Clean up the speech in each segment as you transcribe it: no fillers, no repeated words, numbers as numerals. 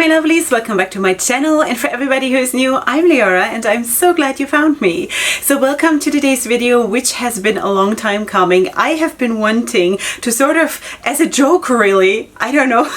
my lovelies, welcome back to my channel, and for everybody who is new, I'm Leorah and I'm so glad you found me. So welcome to today's video, which has been a long time coming. I have been wanting to sort of, as a joke really, I don't know,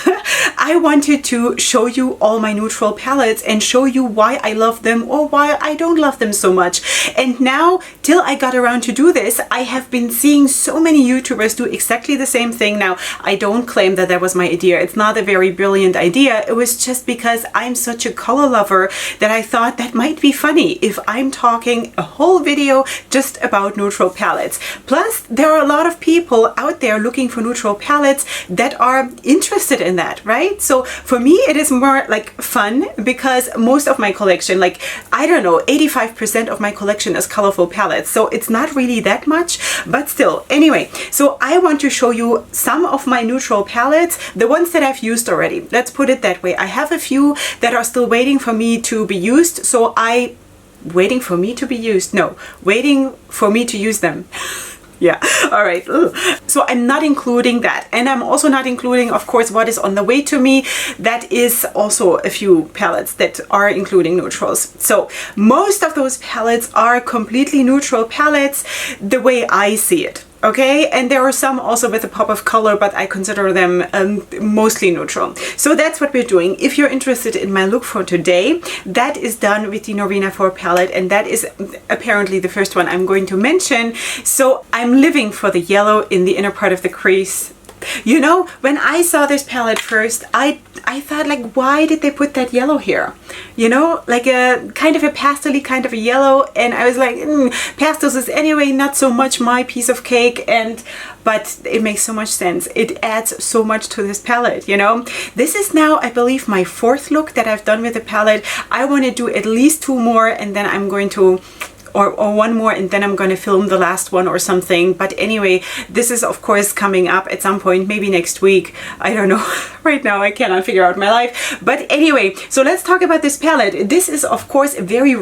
I wanted to show you all my neutral palettes and show you why I love them or why I don't love them so much. And now, till I got around to do this, I have been seeing so many YouTubers do exactly the same thing. Now, I don't claim that that was my idea. It's not a very brilliant idea. It was just because I'm such a color lover that I thought that might be funny if I'm talking a whole video just about neutral palettes. Plus, there are a lot of people out there looking for neutral palettes that are interested in that, right? So for me, it is more like fun because most of my collection, like, I don't know, 85% of my collection is colorful palettes. So it's not really that much, but still. Anyway, so I want to show you some of my neutral palettes, the ones that I've used already. Let's put it that way. I have a few that are still waiting for me to be used. So waiting for me to use them. Yeah, all right. Ugh. So I'm not including that. And I'm also not including, of course, what is on the way to me. That is also a few palettes that are including neutrals. So most of those palettes are completely neutral palettes the way I see it. Okay, and there are some also with a pop of color, but I consider them mostly neutral. So that's what we're doing. If you're interested in my look for today, that is done with the Norvina 4 palette, and that is apparently the first one I'm going to mention. So I'm living for the yellow in the inner part of the crease. You know, when I saw this palette first, I thought, like, why did they put that yellow here? You know, like a kind of a pastel-y kind of a yellow, and I was like, pastels is anyway not so much my piece of cake, but it makes so much sense. It adds so much to this palette, you know. This is now, I believe, my 4th look that I've done with the palette. I want to do at least 2 more, and then I'm going to or 1 more, and then I'm going to film the last one or something. But anyway, this is of course coming up at some point, maybe next week. I don't know. Right now I cannot figure out my life. But anyway, so let's talk about this palette. This is of course a very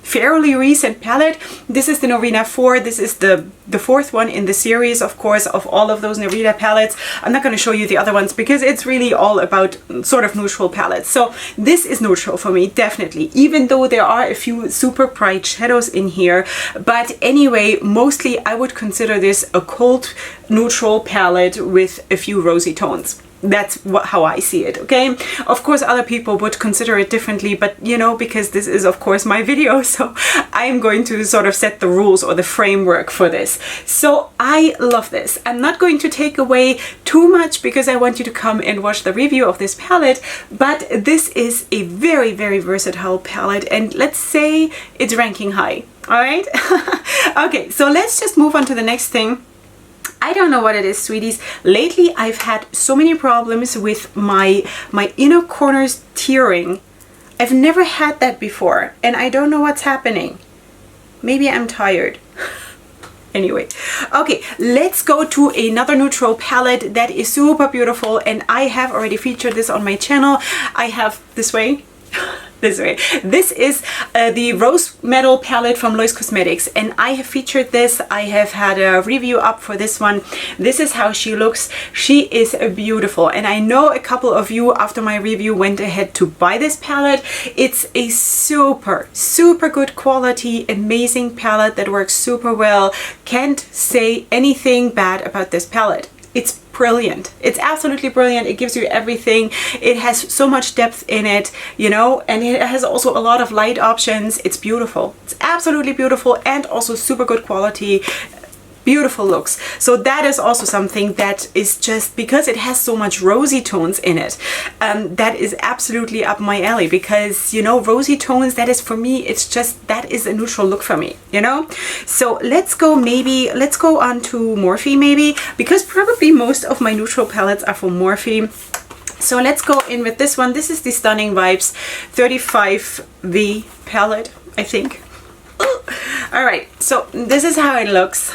fairly recent palette. This is the Norvina 4. This is the 4th one in the series, of course, of all of those Norvina palettes. I'm not going to show you the other ones because it's really all about sort of neutral palettes. So this is neutral for me, definitely, even though there are a few super bright shadows in here. But anyway, mostly I would consider this a cold neutral palette with a few rosy tones. That's how I see it, okay? Of course, other people would consider it differently, but you know, because this is of course my video, so I'm going to sort of set the rules or the framework for this. So I love this. I'm not going to take away too much because I want you to come and watch the review of this palette, but this is a very, very versatile palette, and let's say it's ranking high, all right? Okay, so let's just move on to the next thing. I don't know what it is, sweeties. Lately, I've had so many problems with my inner corners tearing. I've never had that before, and I don't know what's happening. Maybe I'm tired. Anyway, okay, let's go to another neutral palette that is super beautiful, and I have already featured this on my channel. I have this way. This way. This is the Rose Metal palette from Lois Cosmetics, and I have featured this. I have had a review up for this one. This is how she looks. She is beautiful, and I know a couple of you after my review went ahead to buy this palette. It's a super, super good quality, amazing palette that works super well. Can't say anything bad about this palette. It's brilliant. It's absolutely brilliant. It gives you everything. It has so much depth in it, you know, and it has also a lot of light options. It's beautiful. It's absolutely beautiful, and also super good quality. Beautiful looks. So that is also something that is just, because it has so much rosy tones in it, that is absolutely up my alley, because, you know, rosy tones, that is for me, it's just, that is a neutral look for me, you know. So let's go on to Morphe maybe, because probably most of my neutral palettes are from Morphe. So let's go in with this one. This is the Stunning Vibes 35V palette, I think. All right, so this is how it looks.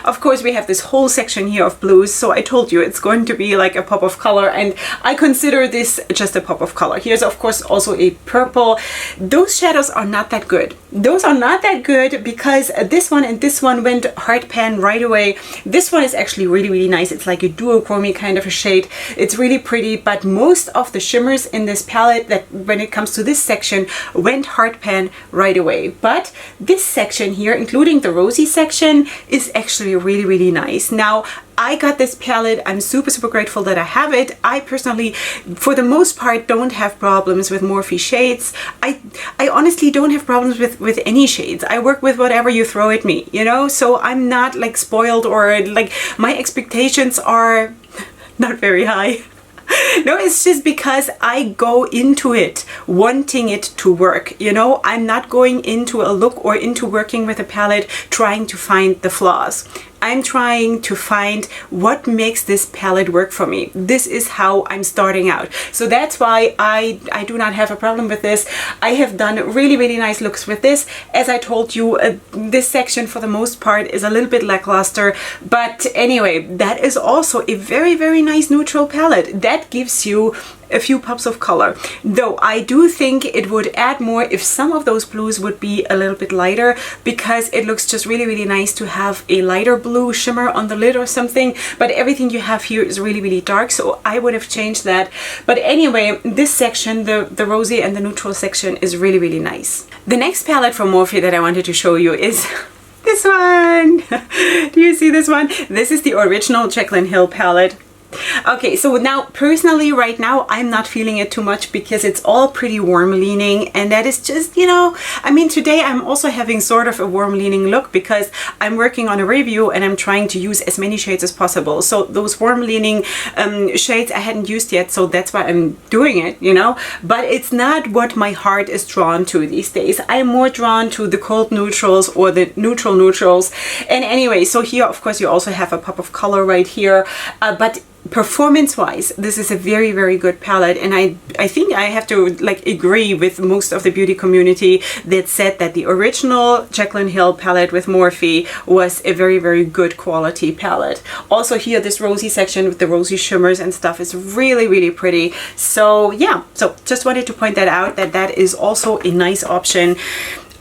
Of course, we have this whole section here of blues, so I told you it's going to be like a pop of color, and I consider this just a pop of color. Here's of course also a purple. Those shadows are not that good. Those are not that good because this one and this one went hard pan right away. This one is actually really, really nice. It's like a duochrome kind of a shade. It's really pretty, but most of the shimmers in this palette, that when it comes to this section, went hard pan right away. But this section here, including the rosy section, is actually really, really nice. Now, I got this palette. I'm super, super grateful that I have it. I personally, for the most part, don't have problems with Morphe shades. I honestly don't have problems with any shades. I work with whatever you throw at me, you know? So I'm not like spoiled, or like my expectations are not very high. No, it's just because I go into it wanting it to work, you know? I'm not going into a look or into working with a palette trying to find the flaws. I'm trying to find what makes this palette work for me. This is how I'm starting out. So that's why I do not have a problem with this. I have done really, really nice looks with this. As I told you, this section for the most part is a little bit lackluster. But anyway, that is also a very, very nice neutral palette. That gives you a few pops of color, though I do think it would add more if some of those blues would be a little bit lighter, because it looks just really, really nice to have a lighter blue shimmer on the lid or something, but everything you have here is really, really dark, so I would have changed that. But anyway, this section, the rosy and the neutral section, is really, really nice. The next palette from Morphe that I wanted to show you is this one. Do you see this one? This is the original Jaclyn Hill palette. Okay, so now personally right now I'm not feeling it too much because it's all pretty warm leaning, and that is just, you know, I mean, today I'm also having sort of a warm leaning look because I'm working on a review and I'm trying to use as many shades as possible. So those warm leaning shades I hadn't used yet, so that's why I'm doing it, you know, but it's not what my heart is drawn to these days. I'm more drawn to the cold neutrals or the neutral neutrals. And anyway, so here of course you also have a pop of color right here, but performance wise, this is a very, very good palette, and I think I have to like agree with most of the beauty community that said that the original Jaclyn Hill palette with Morphe was a very, very good quality palette. Also here, this rosy section with the rosy shimmers and stuff is really, really pretty. So yeah, so just wanted to point that out, that that is also a nice option.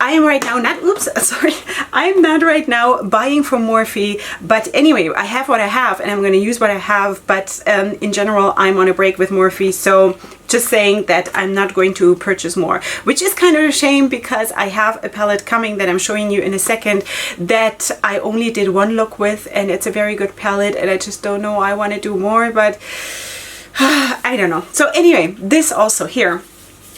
I am right now not, oops, sorry, I'm not right now buying from Morphe, but anyway, I have what I have and I'm going to use what I have, but in general, I'm on a break with Morphe, so just saying that I'm not going to purchase more, which is kind of a shame because I have a palette coming that I'm showing you in a second that I only did one look with, and it's a very good palette, and I just don't know, I want to do more, but I don't know. So anyway, this also here,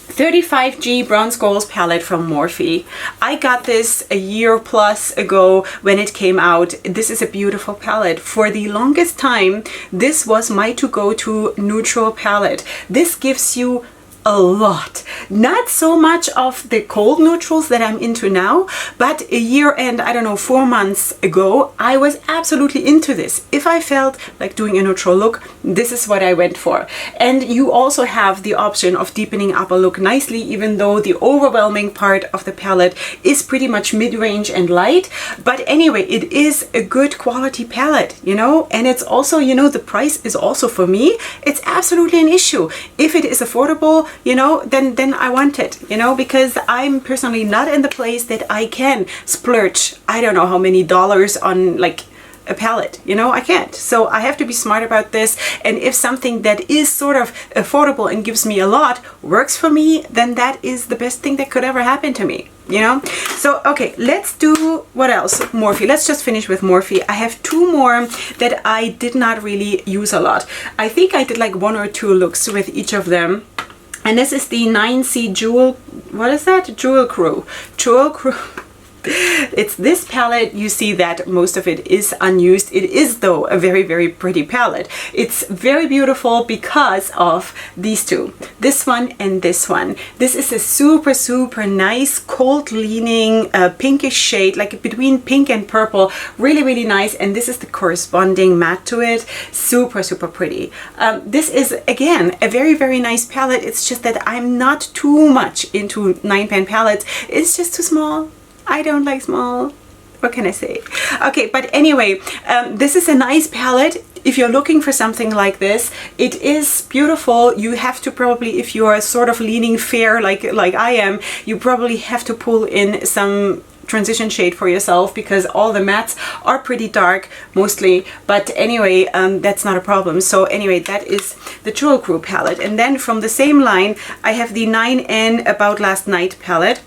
35G Bronze Goals palette from Morphe. I got this a year plus ago when it came out. This is a beautiful palette. For the longest time, this was my to-go-to neutral palette. This gives you a lot. Not so much of the cold neutrals that I'm into now, but a year and I don't know, 4 months ago, I was absolutely into this. If I felt like doing a neutral look, this is what I went for. And you also have the option of deepening up a look nicely, even though the overwhelming part of the palette is pretty much mid-range and light. But anyway, it is a good quality palette, you know, and it's also, you know, the price is also, for me, it's absolutely an issue. If it is affordable, you know, then I want it, you know, because I'm personally not in the place that I can splurge I don't know how many dollars on like a palette, you know, I can't. So I have to be smart about this, and if something that is sort of affordable and gives me a lot works for me, then that is the best thing that could ever happen to me, you know. So okay, let's do, what else? Morphe. Let's just finish with Morphe. I have two more that I did not really use a lot. I think I did like 1 or 2 looks with each of them. And this is the 9C Jewel, what is that? Jewel Crew. It's this palette. You see that most of it is unused. It is though a very, very pretty palette. It's very beautiful because of these two, this one and this one. This is a super, super nice cold leaning pinkish shade, like between pink and purple. Really, really nice. And this is the corresponding matte to it. Super, super pretty. This is again a very, very nice palette. It's just that I'm not too much into 9-pan palettes. It's just too small. I don't like small. What can I say? Okay, but anyway, this is a nice palette. If you're looking for something like this, it is beautiful. You have to probably, if you are sort of leaning fair like I am, you probably have to pull in some transition shade for yourself, because all the mattes are pretty dark mostly. But anyway, that's not a problem. So anyway, that is the Jewel Crew palette. And then from the same line, I have the 9N About Last Night palette,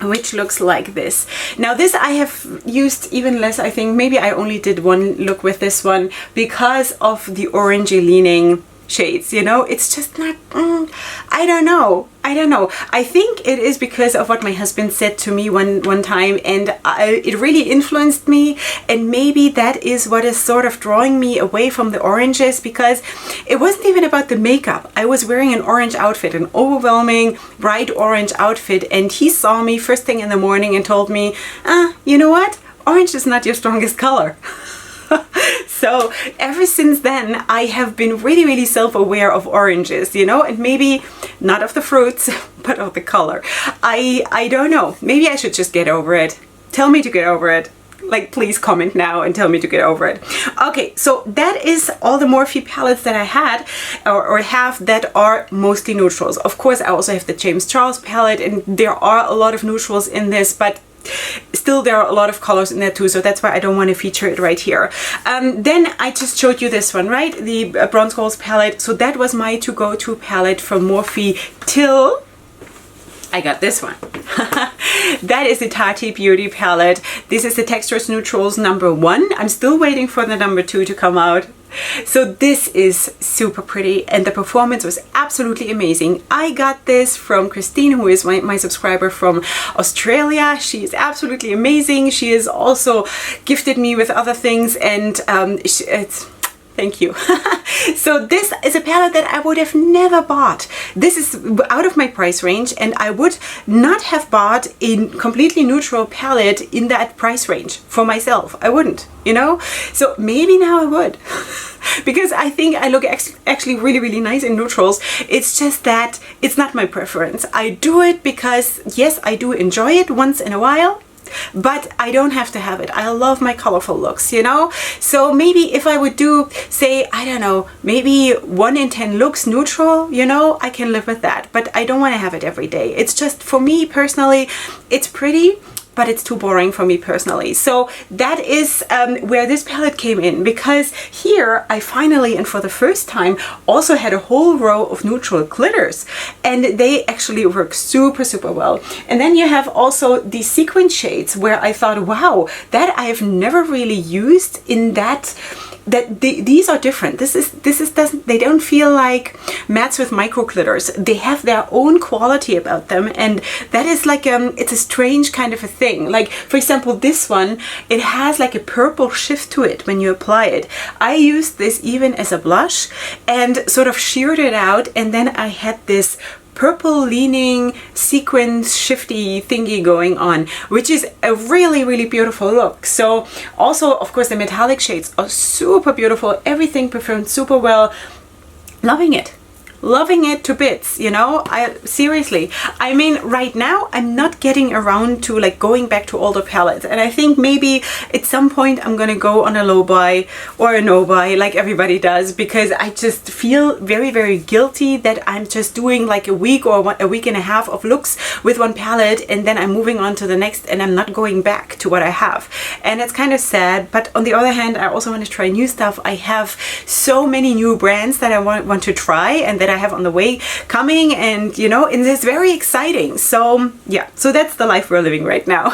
which looks like this. Now this I have used even less. I think maybe I only did one look with this one because of the orangey leaning shades, you know. It's just not, I don't know. I think it is because of what my husband said to me one time, and it really influenced me, and maybe that is what is sort of drawing me away from the oranges, because it wasn't even about the makeup. I was wearing an orange outfit, an overwhelming bright orange outfit, and he saw me first thing in the morning and told me, you know what? Orange is not your strongest color. So ever since then, I have been really, really self-aware of oranges, you know, and maybe not of the fruits, but of the color. I don't know. Maybe I should just get over it. Tell me to get over it. Like, please comment now and tell me to get over it. Okay, so that is all the Morphe palettes that I had or have that are mostly neutrals. Of course, I also have the James Charles palette, and there are a lot of neutrals in this, but still there are a lot of colors in there too, so that's why I don't want to feature it right here. Then I just showed you this one, right? The Bronze Goals palette. So that was my to-go-to palette from Morphe till I got this one. That is the Tati Beauty palette. This is the Textures Neutrals #1. I'm still waiting for the #2 to come out. So this is super pretty, and the performance was absolutely amazing. I got this from Christine, who is my subscriber from Australia. She is absolutely amazing. She has also gifted me with other things, and it's thank you. So this is a palette that I would have never bought. This is out of my price range, and I would not have bought a completely neutral palette in that price range for myself. I wouldn't, you know? So maybe now I would. Because I think I look actually really, really nice in neutrals. It's just that it's not my preference. I do it because, yes, I do enjoy it once in a while, but I don't have to have it. I love my colorful looks, you know? So maybe if I would do, say, I don't know, maybe 1 in 10 looks neutral, you know, I can live with that. But I don't want to have it every day. It's just, for me personally, it's pretty, but it's too boring for me personally. So that is where this palette came in, because here I finally, and for the first time, also had a whole row of neutral glitters, and they actually work super, super well. And then you have also the Sequin Shades, where I thought, wow, that I have never really used in that these are different. They don't feel like mattes with micro glitters. They have their own quality about them, and that is like it's a strange kind of a thing. Like, for example, this one, it has like a purple shift to it when you apply it. I used this even as a blush and sort of sheared it out, and then I had this purple leaning sequins shifty thingy going on, which is a really, really beautiful look. So also, of course, the metallic shades are super beautiful. Everything performed super well. Loving it. Loving it to bits, you know. Seriously, I mean, right now I'm not getting around to like going back to older palettes, and I think maybe at some point I'm gonna go on a low buy or a no buy like everybody does, because I just feel very, very guilty that I'm just doing like a week or a week and a half of looks with one palette, and then I'm moving on to the next, and I'm not going back to what I have, and it's kind of sad. But on the other hand, I also want to try new stuff. I have so many new brands that I want to try, and that I have on the way coming, and you know, and it's very exciting. So yeah, so that's the life we're living right now.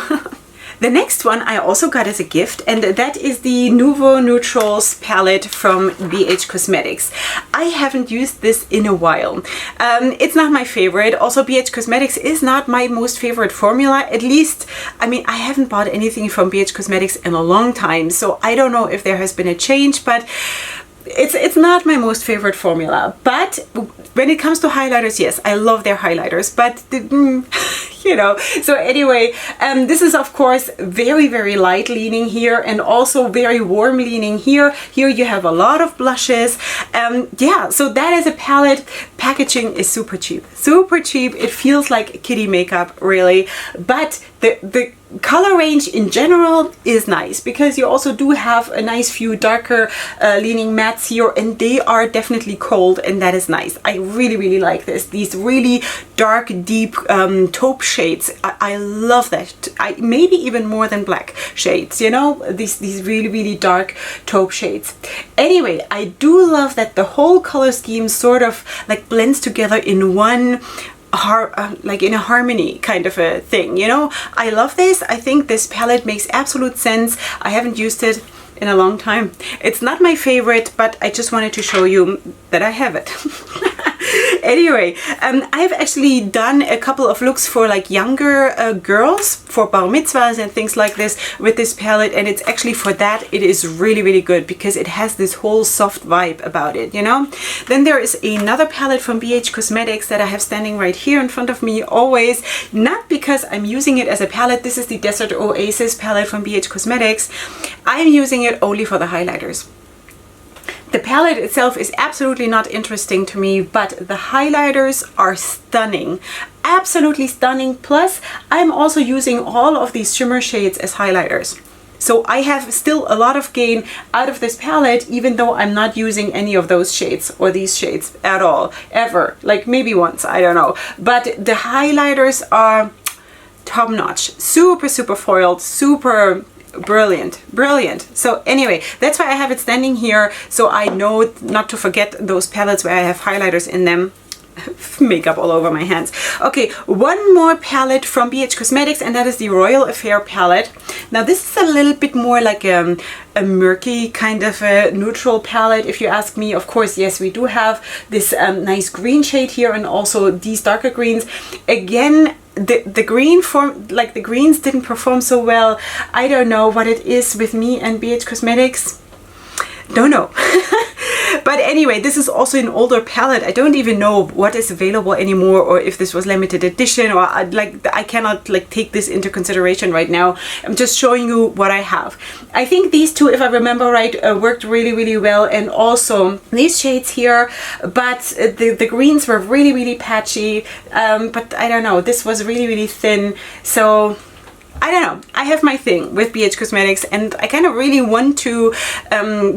The next one I also got as a gift, and that is the Nuvo Neutrals palette from BH Cosmetics. I haven't used this in a while. It's not my favorite. Also, BH Cosmetics is not my most favorite formula. At least, I mean, I haven't bought anything from BH Cosmetics in a long time, so I don't know if there has been a change, but it's not my most favorite formula. But when it comes to highlighters, yes, I love their highlighters, but you know. So anyway, this is of course very, very light leaning here, and also very warm leaning here. Here you have a lot of blushes. Yeah, so that is a palette. Packaging is super cheap. Super cheap. It feels like kiddie makeup, really. But the color range in general is nice because you also do have a nice few darker leaning mattes here, and they are definitely cold, and that is nice. I really like this. These really dark, deep taupe shades. I love that. Maybe even more than black shades, you know, these really dark taupe shades. Anyway, I do love that the whole color scheme sort of like blends together in one like in a harmony kind of a thing, you know. I love this. I think this palette makes absolute sense. I haven't used it in a long time. It's not my favorite, but I just wanted to show you that I have it. Anyway, I've actually done a couple of looks for like younger girls for bar mitzvahs and things like this with this palette, and it's actually for that it is really good because it has this whole soft vibe about it, you know. Then there is another palette from BH Cosmetics that I have standing right here in front of me always, not because I'm using it as a palette. This is the Desert Oasis palette from BH Cosmetics. I'm using it only for the highlighters. The palette itself is absolutely not interesting to me, but the highlighters are stunning. Absolutely stunning. Plus, I'm also using all of these shimmer shades as highlighters. So I have still a lot of gain out of this palette, even though I'm not using any of those shades or these shades at all, ever. Like maybe once, I don't know. But the highlighters are top notch. Super foiled, super brilliant. So anyway, that's why I have it standing here, so I know not to forget those palettes where I have highlighters in them. Makeup all over my hands. Okay, one more palette from BH Cosmetics, and that is the Royal Affair palette. Now this is a little bit more like a murky kind of a neutral palette, if you ask me. Of course, yes, we do have this nice green shade here and also these darker greens. Again, the green form, like the greens didn't perform so well. I don't know what it is with me and BH Cosmetics. Don't know. But anyway, this is also an older palette. I don't even know what is available anymore, or if this was limited edition, or I cannot like take this into consideration right now. I'm just showing you what I have. I think these two, if I remember right, worked really well, and also these shades here, but the greens were really patchy. But I don't know, this was really thin, so I don't know. I have my thing with BH Cosmetics, and I kind of really want to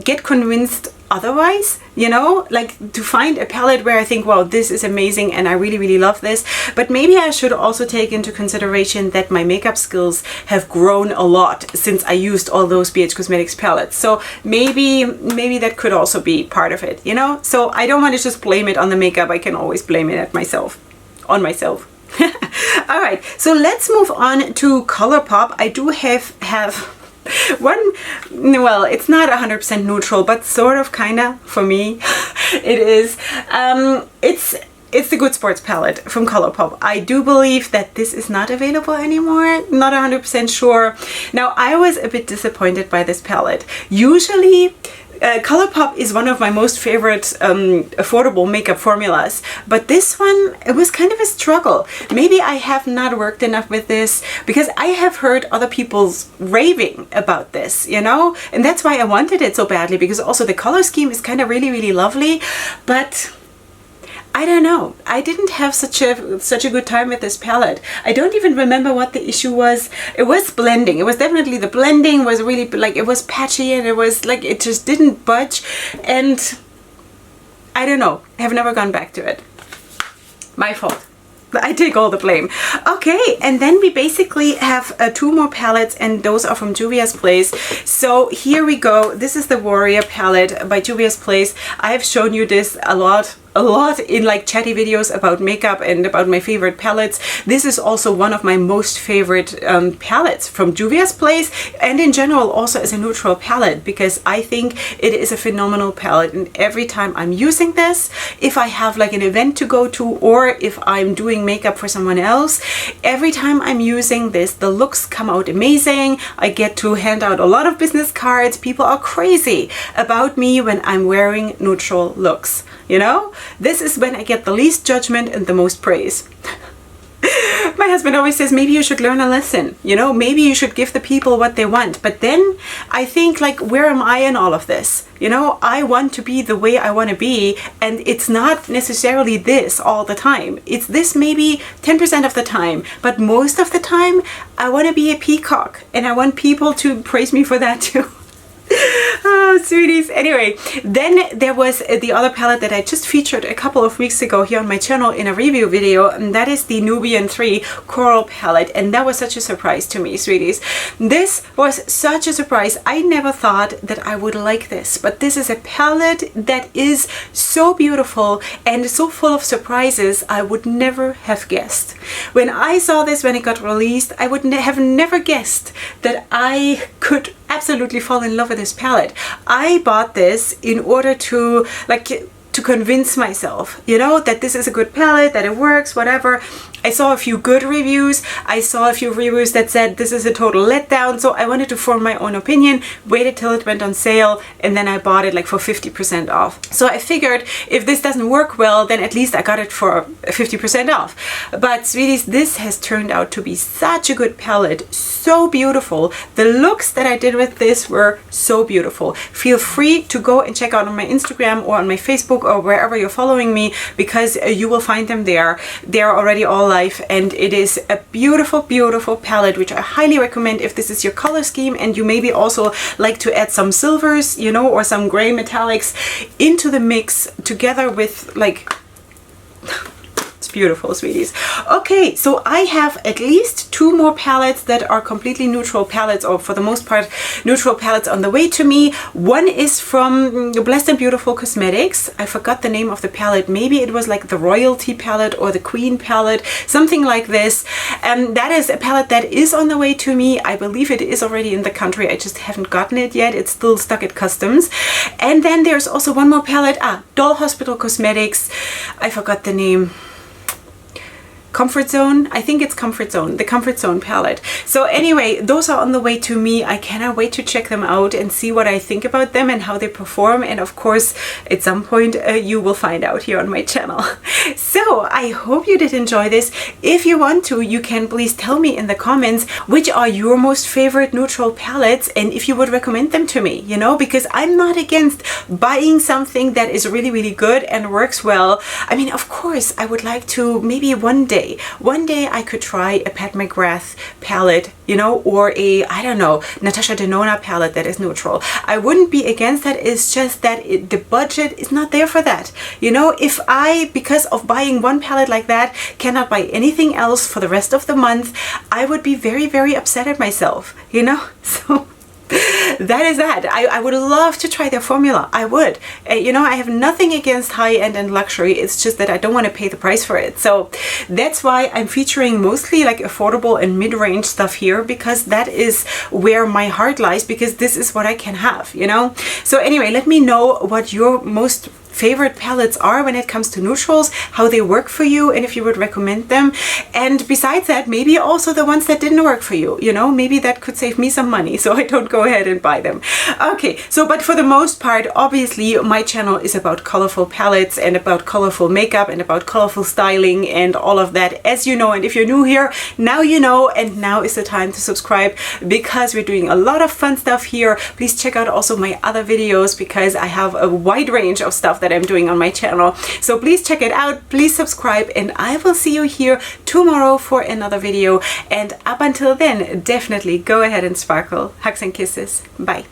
get convinced otherwise, you know, like to find a palette where I think, wow, this is amazing and I really love this. But maybe I should also take into consideration that my makeup skills have grown a lot since I used all those BH Cosmetics palettes. So maybe that could also be part of it, you know. So I don't want to just blame it on the makeup. I can always blame it on myself. All right, so let's move on to Colourpop. I do have one, well, it's not 100% neutral, but sort of kinda for me. It is. It's the Good Sports palette from Colourpop. I do believe that this is not available anymore. Not 100% sure. Now, I was a bit disappointed by this palette. Usually, Colourpop is one of my most favorite affordable makeup formulas, but this one, it was kind of a struggle. Maybe I have not worked enough with this, because I have heard other people's raving about this, you know, and that's why I wanted it so badly, because also the color scheme is kind of really lovely, but I don't know. I didn't have such a good time with this palette. I don't even remember what the issue was. It was blending. It was definitely the blending was really like, it was patchy, and it was like, it just didn't budge. And I don't know. I have never gone back to it. My fault. I take all the blame. Okay, and then we basically have two more palettes, and those are from Juvia's Place. So here we go. This is the Warrior palette by Juvia's Place. I have shown you this a lot in like chatty videos about makeup and about my favorite palettes. This is also one of my most favorite palettes from Juvia's Place, and in general also as a neutral palette, because I think it is a phenomenal palette. And every time I'm using this, if I have like an event to go to, or if I'm doing makeup for someone else, every time I'm using this, the looks come out amazing. I get to hand out a lot of business cards. People are crazy about me when I'm wearing neutral looks, you know? This is when I get the least judgment and the most praise. My husband always says, maybe you should learn a lesson, you know, maybe you should give the people what they want. But then I think, like, where am I in all of this? You know, I want to be the way I want to be, and it's not necessarily this all the time. It's this maybe 10% of the time, but most of the time I want to be a peacock, and I want people to praise me for that too. Oh, sweeties. Anyway, then there was the other palette that I just featured a couple of weeks ago here on my channel in a review video, and that is the Nubian 3 Coral palette, and that was such a surprise to me, sweeties. This was such a surprise. I never thought that I would like this, but this is a palette that is so beautiful and so full of surprises I would never have guessed. When I saw this, when it got released, I would have never guessed that I could absolutely fall in love with this palette. I bought this in order to convince myself, you know, that this is a good palette, that it works, whatever. I saw a few good reviews. I saw a few reviews that said this is a total letdown. So I wanted to form my own opinion, waited till it went on sale, and then I bought it like for 50% off. So I figured if this doesn't work well, then at least I got it for 50% off. But sweeties, this has turned out to be such a good palette, so beautiful. The looks that I did with this were so beautiful. Feel free to go and check out on my Instagram or on my Facebook or wherever you're following me, because you will find them there. They're already all life, and it is a beautiful, beautiful palette, which I highly recommend if this is your color scheme and you maybe also like to add some silvers, you know, or some gray metallics into the mix together with, like, it's beautiful, sweeties. Okay, so I have at least 2 more palettes that are completely neutral palettes, or for the most part neutral palettes, on the way to me. One is from Blessed and Beautiful Cosmetics. I forgot the name of the palette. Maybe it was like the Royalty palette or the Queen palette, something like this. And that is a palette that is on the way to me. I believe it is already in the country. I just haven't gotten it yet. It's still stuck at customs. And then there's also one more palette. Doll Hospital Cosmetics. I forgot the name. Comfort Zone. I think it's Comfort Zone, the Comfort Zone palette. So anyway, those are on the way to me. I cannot wait to check them out and see what I think about them and how they perform. And of course, at some point, you will find out here on my channel. So I hope you did enjoy this. If you want to, you can please tell me in the comments which are your most favorite neutral palettes, and if you would recommend them to me, you know, because I'm not against buying something that is really, really good and works well. I mean, of course, I would like to maybe one day I could try a Pat McGrath palette, you know, or a, I don't know, Natasha Denona palette that is neutral. I wouldn't be against that. It's just that the budget is not there for that. You know, if I, because of buying one palette like that, cannot buy anything else for the rest of the month, I would be very, very upset at myself, you know? So that is that. I would love to try their formula. I would. You know, I have nothing against high-end and luxury. It's just that I don't want to pay the price for it. So that's why I'm featuring mostly like affordable and mid-range stuff here, because that is where my heart lies, because this is what I can have, you know? So anyway, let me know what your most favorite palettes are when it comes to neutrals, how they work for you, and if you would recommend them. And besides that, maybe also the ones that didn't work for you, you know, maybe that could save me some money so I don't go ahead and buy them. Okay, so but for the most part, obviously my channel is about colorful palettes and about colorful makeup and about colorful styling and all of that, as you know. And if you're new here, now you know, and now is the time to subscribe, because we're doing a lot of fun stuff here. Please check out also my other videos, because I have a wide range of stuff that I'm doing on my channel. So please check it out, please subscribe, and I will see you here tomorrow for another video. And up until then, definitely go ahead and sparkle. Hugs and kisses. Bye.